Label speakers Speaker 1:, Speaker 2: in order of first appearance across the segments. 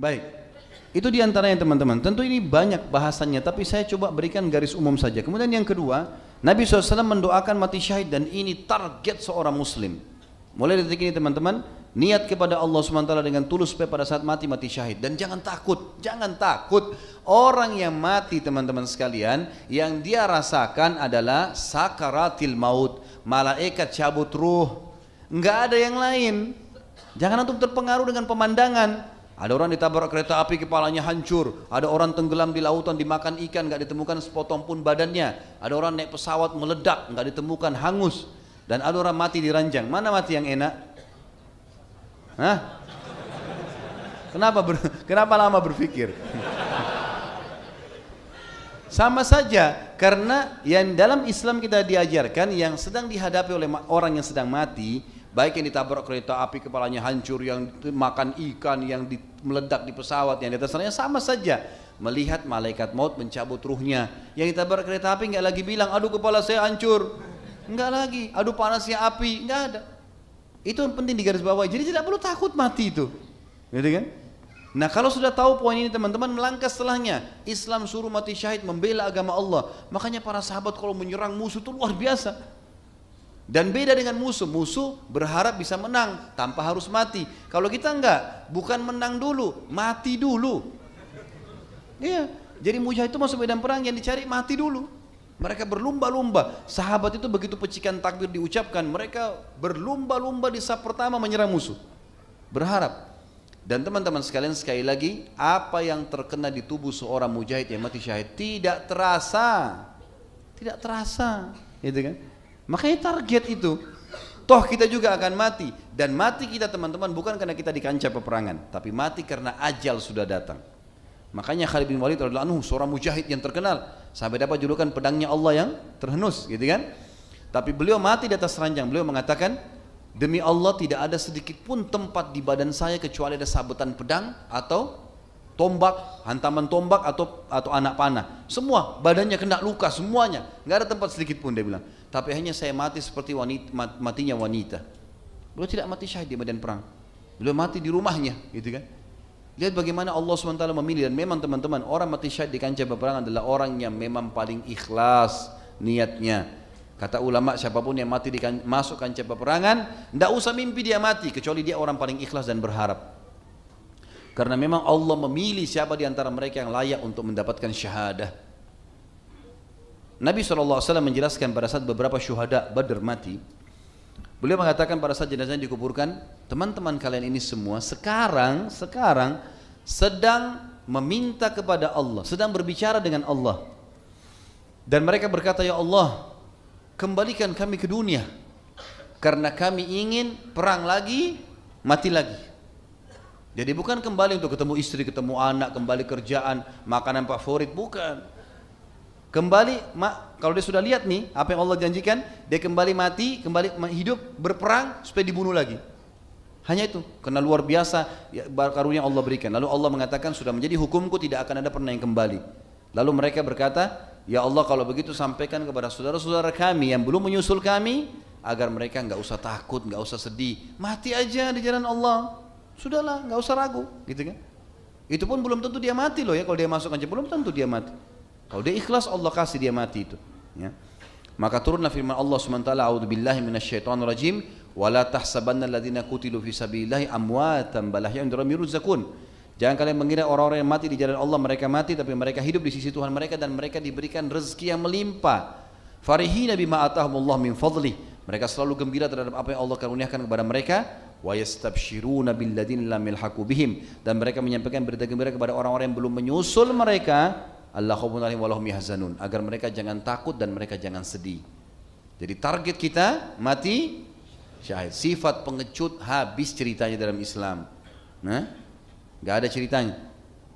Speaker 1: Baik, itu diantaranya teman-teman. Tentu ini banyak bahasannya, tapi saya coba berikan garis umum saja. Kemudian yang kedua, Nabi SAW mendoakan mati syahid, dan ini target seorang muslim. Mulai detik ini teman-teman, niat kepada Allah SWT dengan tulus supaya pada saat mati syahid. Dan jangan takut, jangan takut. Orang yang mati teman-teman sekalian, yang dia rasakan adalah sakaratil maut, malaikat cabut ruh. Enggak ada yang lain. Jangan antum terpengaruh dengan pemandangan. Ada orang ditabrak kereta api kepalanya hancur, ada orang tenggelam di lautan dimakan ikan nggak ditemukan sepotong pun badannya, ada orang naik pesawat meledak nggak ditemukan hangus, dan ada orang mati di ranjang. Mana mati yang enak? Hah? Kenapa lama berpikir? Sama saja, karena yang dalam Islam kita diajarkan yang sedang dihadapi oleh orang yang sedang mati, baik yang ditabrak kereta api kepalanya hancur, yang makan ikan, yang meledak di pesawat, yang di atas sana, sama saja melihat malaikat maut mencabut ruhnya. Yang ditabrak kereta api nggak lagi bilang, aduh kepala saya hancur, nggak lagi, aduh panasnya api, nggak ada. Itu yang penting digarisbawahi. Jadi tidak perlu takut mati itu, gitu kan? Nah kalau sudah tahu poin ini teman-teman, melangkah setelahnya. Islam suruh mati syahid, membela agama Allah. Makanya para sahabat kalau menyerang musuh itu luar biasa. Dan beda dengan musuh, musuh berharap bisa menang tanpa harus mati. Kalau kita enggak, bukan menang dulu, mati dulu. Iya, jadi mujahid itu masuk medan perang yang dicari mati dulu. Mereka berlumba-lumba. Sahabat itu begitu pecikan takbir diucapkan, mereka berlumba-lumba di saf pertama menyerang musuh. Berharap. Dan teman-teman sekalian, sekali lagi, apa yang terkena di tubuh seorang mujahid yang mati syahid tidak terasa. Tidak terasa, gitu kan? Makanya target itu, toh kita juga akan mati. Dan mati kita teman-teman bukan karena kita di kancah peperangan, tapi mati karena ajal sudah datang. Makanya Khalid bin Walid radhiyallahu anhu seorang mujahid yang terkenal, sampai dapat julukan pedangnya Allah yang terhenus, gitu kan? Tapi beliau mati di atas ranjang. Beliau mengatakan, demi Allah tidak ada sedikit pun tempat di badan saya kecuali ada sabetan pedang atau tombak, hantaman tombak atau anak panah. Semua badannya kena luka semuanya, nggak ada tempat sedikit pun, dia bilang. Tapi hanya saya mati seperti matinya wanita. Beliau tidak mati syahid di medan perang. Beliau mati di rumahnya, gitu kan? Lihat bagaimana Allah SWT memilih. Dan memang teman-teman, orang mati syahid di kancah peperangan adalah orang yang memang paling ikhlas niatnya. Kata ulama, siapapun yang mati masuk kancah peperangan, tidak usah mimpi dia mati, kecuali dia orang paling ikhlas dan berharap. Karena memang Allah memilih siapa di antara mereka yang layak untuk mendapatkan syahadah. Nabi SAW menjelaskan pada saat beberapa syuhada Badr mati, beliau mengatakan pada saat jenazahnya dikuburkan, teman-teman kalian ini semua sekarang sedang meminta kepada Allah, sedang berbicara dengan Allah. Dan mereka berkata, ya Allah, kembalikan kami ke dunia, karena kami ingin perang lagi, mati lagi. Jadi bukan kembali untuk ketemu istri, ketemu anak, kembali kerjaan, makanan favorit, bukan. Kembali, kalau dia sudah lihat nih apa yang Allah janjikan, dia kembali mati, kembali hidup, berperang supaya dibunuh lagi. Hanya itu, karena luar biasa karunia Allah berikan. Lalu Allah mengatakan, sudah menjadi hukumku, tidak akan ada pernah yang kembali. Lalu mereka berkata, ya Allah kalau begitu sampaikan kepada saudara-saudara kami yang belum menyusul kami, agar mereka nggak usah takut, nggak usah sedih, mati aja di jalan Allah. Sudahlah, nggak usah ragu, gitu kan? Itu pun belum tentu dia mati loh ya, kalau dia masuk aja belum tentu dia mati. Kalau dia ikhlas Allah kasih dia mati itu. Ya. Maka turunlah firman Allah SWT, A'udzubillahi minasyaitonirrajim, wala tahsabanna alladziina qutilu fi sabilillahi amwatan bal ahya'un 'inda rabbihim yurzaqun. Jangan kalian mengira orang-orang yang mati di jalan Allah mereka mati, tapi mereka hidup di sisi Tuhan mereka dan mereka diberikan rezeki yang melimpah. Farihina bima atahumullah min fadlih. Mereka selalu gembira terhadap apa yang Allah karuniakan kepada mereka. Wa yastabshiruna billadzina lam yalhaqu bihim, dan mereka menyampaikan berita gembira kepada orang-orang yang belum menyusul mereka, alla khaufun 'alaihim wa lahum yahzanun, agar mereka jangan takut dan mereka jangan sedih. Jadi target kita mati syahid. Sifat pengecut habis ceritanya dalam Islam. Nah, nggak ada ceritanya.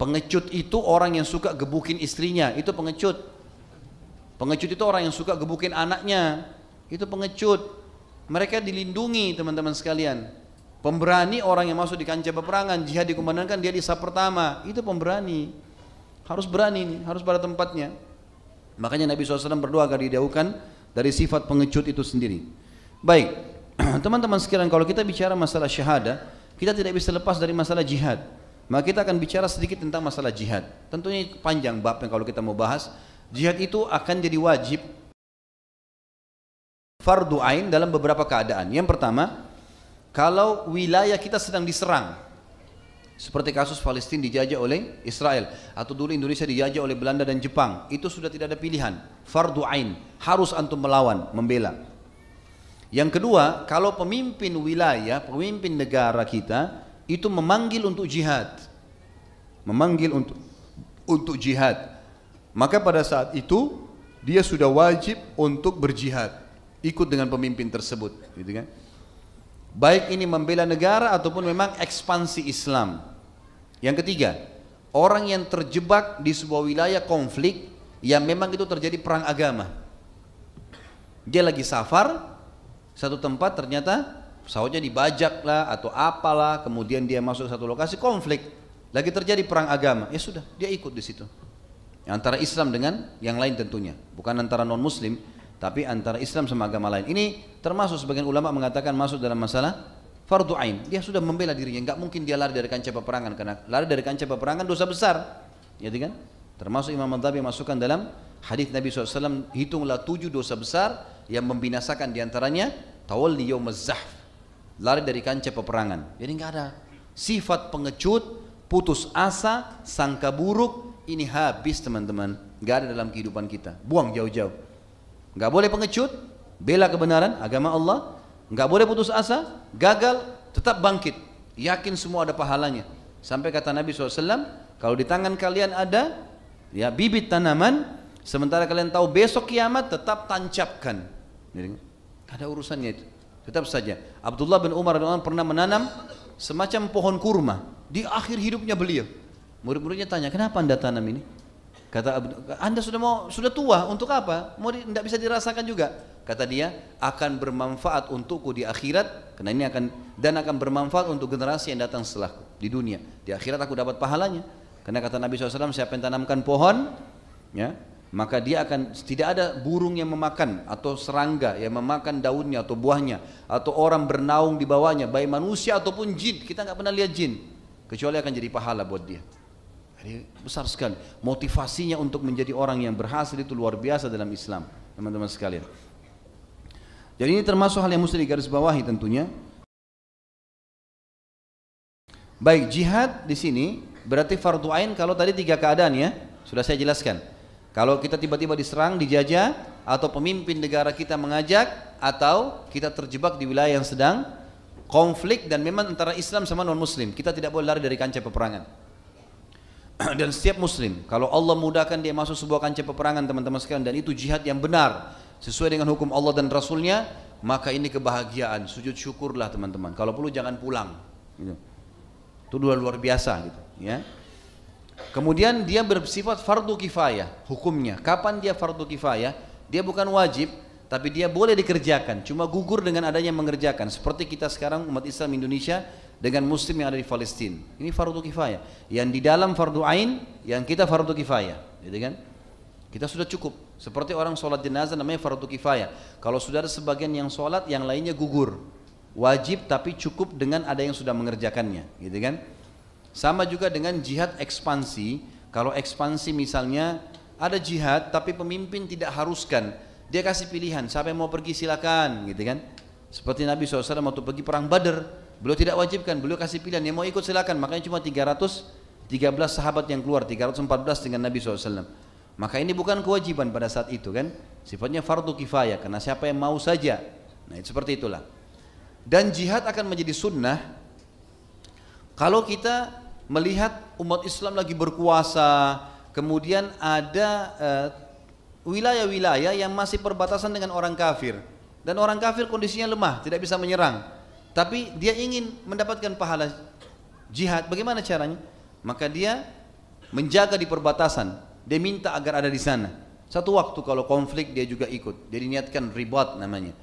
Speaker 1: Pengecut itu orang yang suka gebukin istrinya, itu pengecut. Pengecut itu orang yang suka gebukin anaknya, itu pengecut. Mereka dilindungi teman-teman sekalian. Pemberani orang yang masuk di kancah peperangan, jihad dikumandangkan, dia di saf pertama, itu pemberani. Harus berani nih, harus pada tempatnya. Makanya Nabi SAW berdoa agar dijauhkan dari sifat pengecut itu sendiri. Baik, teman-teman sekalian, kalau kita bicara masalah syahadah, kita tidak bisa lepas dari masalah jihad. Maka kita akan bicara sedikit tentang masalah jihad. Tentunya panjang babnya kalau kita mau bahas. Jihad itu akan jadi wajib fardu ain dalam beberapa keadaan. Yang pertama, kalau wilayah kita sedang diserang, seperti kasus Palestina dijajah oleh Israel, atau dulu Indonesia dijajah oleh Belanda dan Jepang, itu sudah tidak ada pilihan, fardu ain, harus antum melawan, membela. Yang kedua, kalau pemimpin wilayah, pemimpin negara kita itu memanggil untuk jihad, memanggil untuk jihad, maka pada saat itu dia sudah wajib untuk berjihad, ikut dengan pemimpin tersebut, gitu kan? Baik ini membela negara ataupun memang ekspansi Islam. Yang ketiga, orang yang terjebak di sebuah wilayah konflik yang memang itu terjadi perang agama. Dia lagi safar satu tempat, ternyata pesawatnya dibajak lah atau apalah, kemudian dia masuk satu lokasi konflik, lagi terjadi perang agama, ya sudah, dia ikut di situ. Antara Islam dengan yang lain tentunya, bukan antara non Muslim, tapi antara Islam sama agama lain. Ini termasuk sebagian ulama mengatakan masuk dalam masalah fardu ain. Dia sudah membela dirinya, nggak mungkin dia lari dari kancah peperangan, karena lari dari kancah peperangan dosa besar, ya kan? Termasuk Imam Madhabi masukkan dalam hadis Nabi SAW, hitunglah 7 dosa besar yang membinasakan diantaranya tawalli yaumaz zahf, lari dari kancah peperangan. Jadi nggak ada sifat pengecut, putus asa, sangka buruk, ini habis teman-teman, nggak ada dalam kehidupan kita. Buang jauh-jauh. Nggak boleh pengecut, bela kebenaran, agama Allah. Nggak boleh putus asa, gagal, tetap bangkit, yakin semua ada pahalanya. Sampai kata Nabi SAW, kalau di tangan kalian ada ya bibit tanaman, sementara kalian tahu besok kiamat, tetap tancapkan. Jadi, ada urusannya itu. Tetap saja. Abdullah bin Umar pernah menanam semacam pohon kurma di akhir hidupnya beliau. Murid-muridnya tanya, kenapa anda tanam ini? Kata, anda sudah tua, untuk apa? Mau tidak bisa dirasakan juga. Kata dia, akan bermanfaat untukku di akhirat, karena ini akan bermanfaat untuk generasi yang datang setelahku di dunia. Di akhirat aku dapat pahalanya. Karena kata Nabi SAW, siapa yang tanamkan pohon, ya, maka dia akan tidak ada burung yang memakan atau serangga yang memakan daunnya atau buahnya, atau orang bernaung di bawahnya, baik manusia ataupun jin. Kita nggak pernah lihat jin, kecuali akan jadi pahala buat dia. Jadi besar sekali motivasinya untuk menjadi orang yang berhasil, itu luar biasa dalam Islam, teman-teman sekalian. Jadi ini termasuk hal yang mesti digarisbawahi tentunya. Baik, jihad di sini berarti fardu ain kalau tadi 3 keadaan ya, sudah saya jelaskan. Kalau kita tiba-tiba diserang, dijajah, atau pemimpin negara kita mengajak, atau kita terjebak di wilayah yang sedang konflik dan memang antara Islam sama non Muslim, kita tidak boleh lari dari kancah peperangan. Dan setiap Muslim, kalau Allah mudahkan dia masuk sebuah kancah peperangan teman-teman sekalian, dan itu jihad yang benar sesuai dengan hukum Allah dan Rasulnya, maka ini kebahagiaan, sujud syukurlah teman-teman. Kalau perlu jangan pulang, gitu. Itu luar biasa gitu, ya. Kemudian dia bersifat fardu kifayah hukumnya. Kapan dia fardu kifayah? Dia bukan wajib, tapi dia boleh dikerjakan, cuma gugur dengan adanya mengerjakan. Seperti kita sekarang umat Islam Indonesia dengan muslim yang ada di Palestina, ini fardu kifayah. Yang di dalam fardu ain, yang kita fardu kifayah, gitu kan? Kita sudah cukup. Seperti orang sholat jenazah namanya fardu kifayah. Kalau sudah ada sebagian yang sholat, yang lainnya gugur. Wajib tapi cukup dengan ada yang sudah mengerjakannya, gitu kan? Sama juga dengan jihad ekspansi. Kalau ekspansi misalnya ada jihad tapi pemimpin tidak haruskan, dia kasih pilihan, siapa yang mau pergi silakan, gitu kan? Seperti Nabi SAW waktu pergi perang Badar, beliau tidak wajibkan, beliau kasih pilihan, yang mau ikut silakan. Makanya cuma 313 sahabat yang keluar, 314 dengan Nabi SAW. Maka ini bukan kewajiban pada saat itu kan, sifatnya fardu kifayah, karena siapa yang mau saja. Nah seperti itulah. Dan jihad akan menjadi sunnah kalau kita melihat umat Islam lagi berkuasa, kemudian ada wilayah-wilayah yang masih perbatasan dengan orang kafir, dan orang kafir kondisinya lemah, tidak bisa menyerang, tapi dia ingin mendapatkan pahala jihad. Bagaimana caranya? Maka dia menjaga di perbatasan, dia minta agar ada di sana. Satu waktu kalau konflik dia juga ikut, dia niatkan ribat namanya.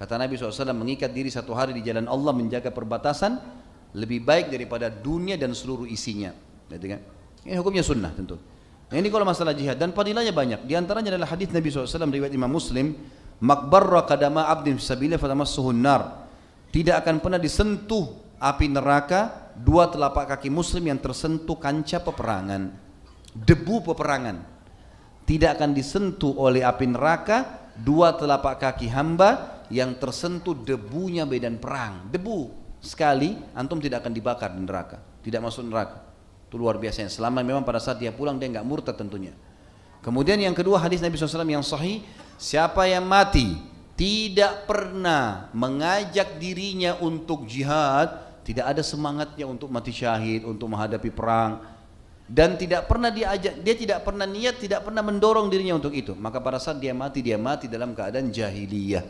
Speaker 1: Kata Nabi SAW, mengikat diri 1 hari di jalan Allah menjaga perbatasan lebih baik daripada dunia dan seluruh isinya. Ini hukumnya sunnah tentu. Nah, ini kalau masalah jihad, dan fadilahnya banyak. Di antaranya adalah hadis Nabi SAW riwayat Imam Muslim, makbarra qadama abdin fisabilillah fatamassuhun nar. Tidak akan pernah disentuh api neraka dua telapak kaki muslim yang tersentuh kancah peperangan, debu peperangan. Tidak akan disentuh oleh api neraka dua telapak kaki hamba yang tersentuh debunya medan perang. Debu sekali antum tidak akan dibakar di neraka, tidak masuk neraka. Itu luar biasa. Selama memang pada saat dia pulang dia nggak murtad tentunya. Kemudian yang kedua, hadis Nabi SAW yang sahih, siapa yang mati tidak pernah mengajak dirinya untuk jihad, tidak ada semangatnya untuk mati syahid, untuk menghadapi perang, dan tidak pernah diajak, dia tidak pernah niat, tidak pernah mendorong dirinya untuk itu, maka pada saat dia mati dalam keadaan jahiliyah.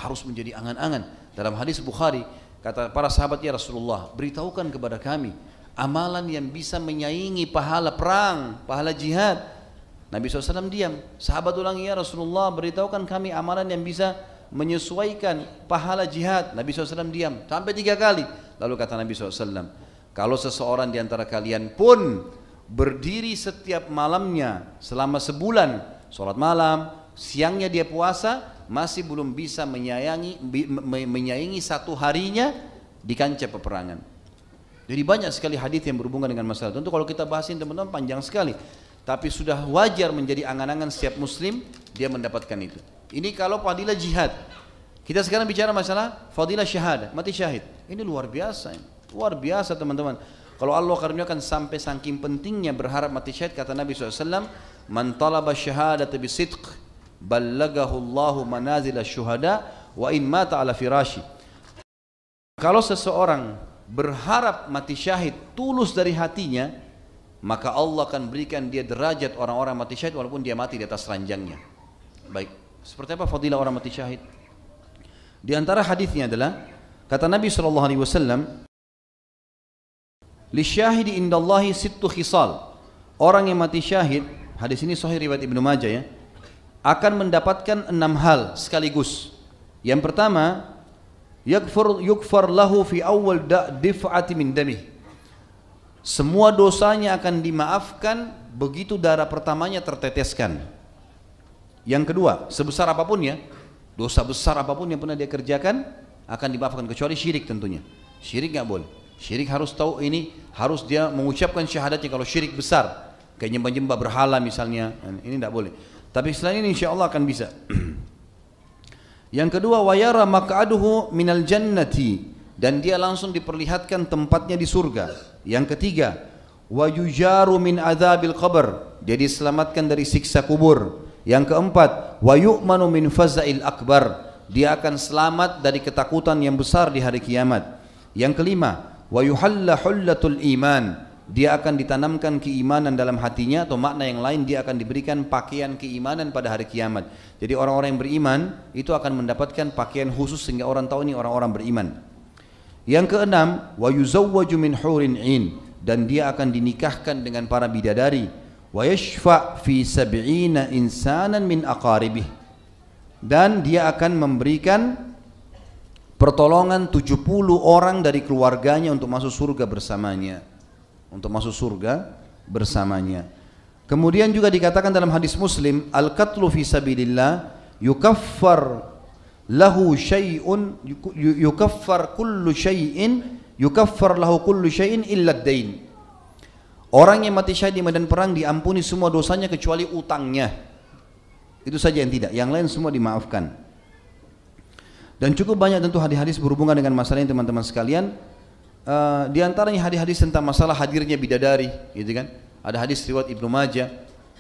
Speaker 1: Harus menjadi angan-angan. Dalam hadis Bukhari kata para sahabat, ya Rasulullah, beritahukan kepada kami amalan yang bisa menyaingi pahala perang, pahala jihad. Nabi SAW diam. Sahabat ulangi, ya Rasulullah, beritahukan kami amalan yang bisa menyesuaikan pahala jihad. Nabi SAW diam sampai 3 kali. Lalu kata Nabi SAW, kalau seseorang di antara kalian pun berdiri setiap malamnya selama sebulan, sholat malam, siangnya dia puasa, masih belum bisa menyayangi satu harinya di kancah peperangan. Jadi banyak sekali hadis yang berhubungan dengan masalah. Tentu kalau kita bahasin teman-teman panjang sekali. Tapi sudah wajar menjadi angan-angan setiap muslim dia mendapatkan itu. Ini kalau fadilah jihad. Kita sekarang bicara masalah fadilah syahadah, mati syahid. Ini luar biasa. Luar biasa teman-teman. Kalau Allah karuniakan sampai saking pentingnya berharap mati syahid, kata Nabi SAW, man talaba syahadata bisidq ballagahu Allahu manazil syuhada wa in mata ala firashi. Kalau seseorang berharap mati syahid tulus dari hatinya, maka Allah akan berikan dia derajat orang-orang mati syahid walaupun dia mati di atas ranjangnya. Baik, seperti apa fadilah orang mati syahid? Di antara hadisnya adalah kata Nabi SAW, lisyahidi indallahi sittu khisal. Orang yang mati syahid, hadis ini sahih riwayat Ibnu Majah ya, akan mendapatkan 6 hal sekaligus. Yang pertama, yukfar lahu fi awal dif'ati min damih. Semua dosanya akan dimaafkan begitu darah pertamanya terteteskan. Yang kedua, sebesar apapun ya, dosa besar apapun yang pernah dia kerjakan akan dimaafkan, kecuali syirik tentunya. Syirik nggak boleh. Syirik harus tahu ini, harus dia mengucapkan syahadatnya kalau syirik besar, kayak nyembah-nyembah berhala misalnya, ini tidak boleh. Tapi selain ini insya Allah akan bisa. Yang kedua, wayara maq'aduhu minal jannati, dan dia langsung diperlihatkan tempatnya di surga. Yang ketiga, wa yujaru min adzabil qabr, dia diselamatkan dari siksa kubur. Yang keempat, wa yu'manu min faza'il akbar, dia akan selamat dari ketakutan yang besar di hari kiamat. Yang kelima, wa yuhalla hullatul iman, dia akan ditanamkan keimanan dalam hatinya, atau makna yang lain, dia akan diberikan pakaian keimanan pada hari kiamat. Jadi orang-orang yang beriman itu akan mendapatkan pakaian khusus sehingga orang tahu ini orang-orang beriman. Yang keenam, wa yuzawwaju min hurin 'ain, dan dia akan dinikahkan dengan para bidadari. Wa yashfa' fi 70 insanan min aqaribih, dan dia akan memberikan pertolongan 70 orang dari keluarganya untuk masuk surga bersamanya. Untuk masuk surga bersamanya. Kemudian juga dikatakan dalam hadis Muslim, al-qatlu fi sabilillah yukaffar lahu syai'un, yukaffar kullu syai'in, yukaffar lahu kullu syai'in illa ad-dain. Orang yang mati syahid di medan perang diampuni semua dosanya kecuali utangnya. Itu saja yang tidak, yang lain semua dimaafkan. Dan cukup banyak tentu hadis-hadis berhubungan dengan masalah ini teman-teman sekalian. Di antaranya hadis-hadis tentang masalah hadirnya bidadari, gitu kan? Ada hadis riwayat Ibnu Majah.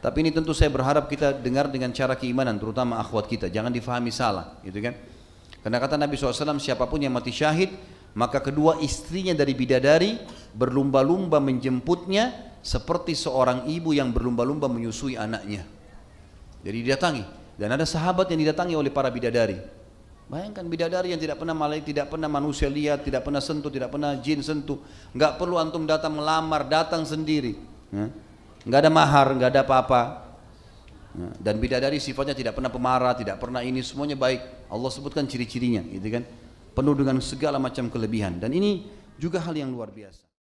Speaker 1: Tapi ini tentu saya berharap kita dengar dengan cara keimanan, terutama akhwat kita, jangan difahami salah, gitu kan? Karena kata Nabi SAW, siapapun yang mati syahid, maka kedua istrinya dari bidadari berlumba-lumba menjemputnya seperti seorang ibu yang berlumba-lumba menyusui anaknya. Jadi didatangi, dan ada sahabat yang didatangi oleh para bidadari. Bayangkan bidadari yang tidak pernah malaikat, tidak pernah manusia lihat, tidak pernah sentuh, tidak pernah jin sentuh. Nggak perlu antum datang melamar, datang sendiri. Nggak ada mahar, nggak ada apa-apa. Dan bidadari sifatnya tidak pernah pemarah, tidak pernah ini, semuanya baik. Allah sebutkan ciri-cirinya, gitu kan? Penuh dengan segala macam kelebihan. Dan ini juga hal yang luar biasa.